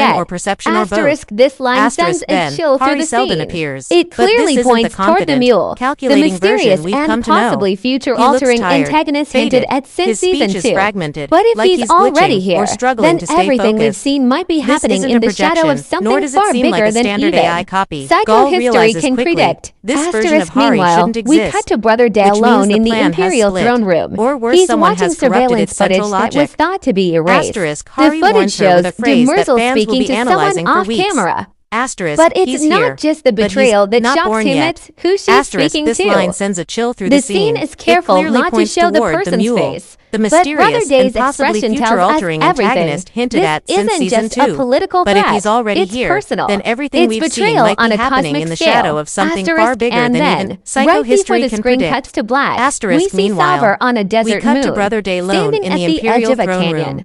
yet. or perception or both. Asterisk, this line Asterisk, sends then, a chill through Hari the Seldon scene. appears. It But this clearly isn't points the toward the confident, Mule, the calculating mysterious version we've and come to know. possibly He future-altering looks tired, antagonist faded. hinted at since His season speech is 2. fragmented, But if like he's he's already glitching here, or struggling then to stay everything we've focused. seen might be This happening isn't in a the shadow projection, of something nor does it far seem bigger like a than standard even. AI copy. Gaul Psychohistory realizes can quickly, predict. this version of Asterisk, Hari meanwhile, shouldn't we exist, cut to Brother Day which means alone the in the plan has Imperial split. throne room. Or worse, He's someone watching has corrupted surveillance its central footage that was logic. thought to be erased. Asterisk, The Hari footage warns her shows with a phrase that Demerzel fans will speaking be to someone analyzing for off weeks. camera. Asterisk, But it's he's not here, just the but he's betrayal that not shocks born him, yet. it's who she's Asterisk, speaking this to. line sends a chill through The the scene. scene is careful It clearly not to points show the toward person's Mule, face. the But Brother mysterious Day's and possibly expression tells us future-altering everything. antagonist hinted This at since isn't season just 2. a political But threat. if he's already It's here, personal. then everything It's we've seen betrayal might on be a happening cosmic in the scale. shadow of something far Asterisk, bigger and than then, even right before psychohistory the can screen predict. cuts to black, Asterisk, we see meanwhile, Salvor on a desert we cut to moon, Brother Day alone standing in at the the edge Imperial of a throne canyon. room.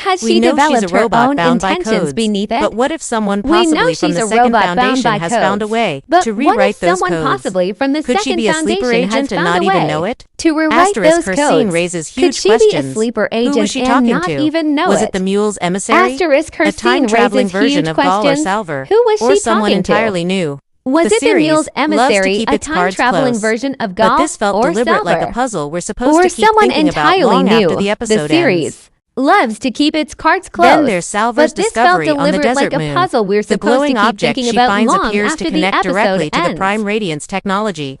has she developed her own intentions beneath it? But what if someone possibly from the second foundation has found a way to rewrite those codes? Could she be a sleeper agent and not even know it? To rewrite those her codes. scene raises huge Could she questions. be a sleeper agent Who was she and talking not to? even know Was it? it the Mule's emissary? Asterisk her a time-traveling version of Gaul or Salvor? Who was or she someone talking entirely to? new? Was it the Mule's emissary, a time-traveling version of Gaul but this felt or deliberate, Salvor? like a puzzle we're supposed or to keep someone thinking about entirely long new? after the episode series ends. loves to keep its cards closed. Then there's Salvor's but this discovery felt on the deliberate, desert like moon. a puzzle we're The supposed to glowing keep object thinking she about finds long appears after to the connect episode directly to the ends. Prime Radiance technology.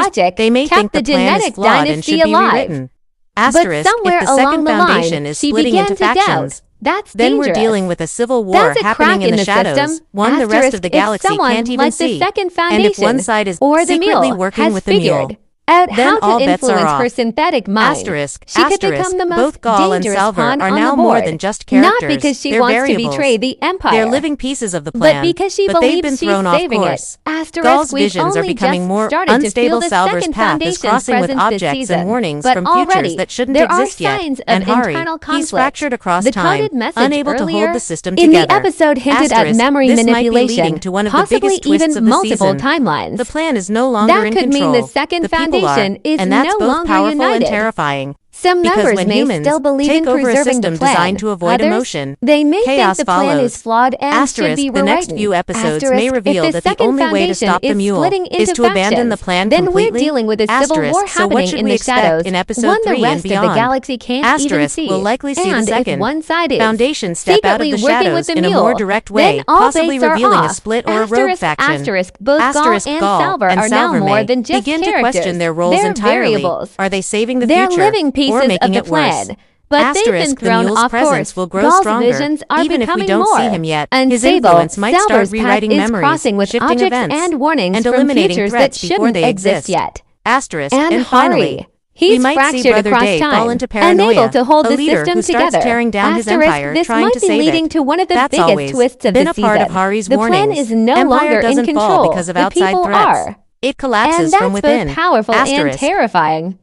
logic kept the genetic dynasty alive. But somewhere along the line, she began to doubt. That's Then dangerous. we're dealing with a civil war happening in the shadows, one the rest of the galaxy can't even see. And if one side is secretly working with the Mule, out then how all to bets are influence off. her synthetic mind. She could become the most both Gaul and dangerous Salvor pawn are on now the more board. than just characters. Not because she They're wants variables. to betray the Empire. They're living pieces of the plan, but because she they've believes been she's thrown off saving course. it. Gaul's We've visions are only becoming just more started to feel unstable. the Salvor's second path is Foundation's crossing with presence this objects season. and warnings But from already, futures that shouldn't there are exist yet. signs of And Hari, internal he's conflict. fractured across The time, coded message unable to earlier hold the system in together. the episode hinted at memory this might be manipulation, leading to one of the possibly biggest twists even of the multiple season. timelines. The plan is no longer That in could control. mean the second The people Foundation are, is and that's no both longer powerful united. and terrifying. Some members may still believe in preserving the plan. Designed to avoid emotion. They may Chaos think the plan follows. is flawed and should be rewritten. The next few episodes may reveal that the only way to stop the Mule is to abandon the plan completely. Then we're dealing with a civil war happening in the shadows, in episode one the 3 rest and beyond. of the galaxy can't even see. Will likely see and the second. If one side is Foundation step out of the shadows in a more direct way, possibly revealing a split or a rogue faction. Both Gaul and Salvor are now more than just begin characters. To question their roles entirely. Variables. Are they saving the They're future living pieces or making of the it worse? plan. But they've been thrown the Mule's off presence course. will grow Gaul's stronger, visions are even if we becoming don't more see him yet. His unstable. influence might start Salvor's rewriting path is memories, crossing with shifting objects events, and warnings and from eliminating futures threats that before shouldn't they exist yet. And finally, He's we might see fractured Brother across Day time, fall into paranoia, unable to hold a the leader system who starts together. tearing down his empire, this trying might to be save leading it. to one of the That's biggest always twists of been the a part season. of Hari's The warnings. plan is no Empire longer doesn't in fall control. because of The outside people threats. are. It collapses And that's from within. both powerful and terrifying.